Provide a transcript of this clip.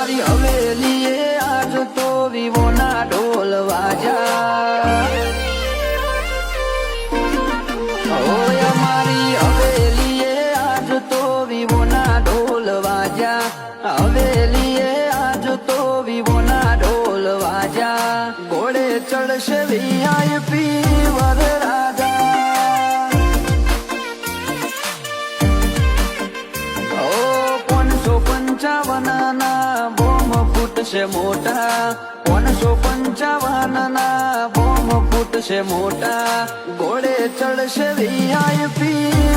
અમારી હવેલીએ આજ તો વિવોના ઢોલ વાજા ઓય અમારી હવેલીએ આજ તો વિવોના ઢોલ વાજા હવેલીએ આજ તો વિવોના ઢોલ વાજા ઘોડે ચડશે વીઆઈપી વરરાજા 555 ના બોમ ફૂટશે મોટા 555 ના બોમ ફૂટશે મોટા ઘોડે ચડશે વીઆઈપી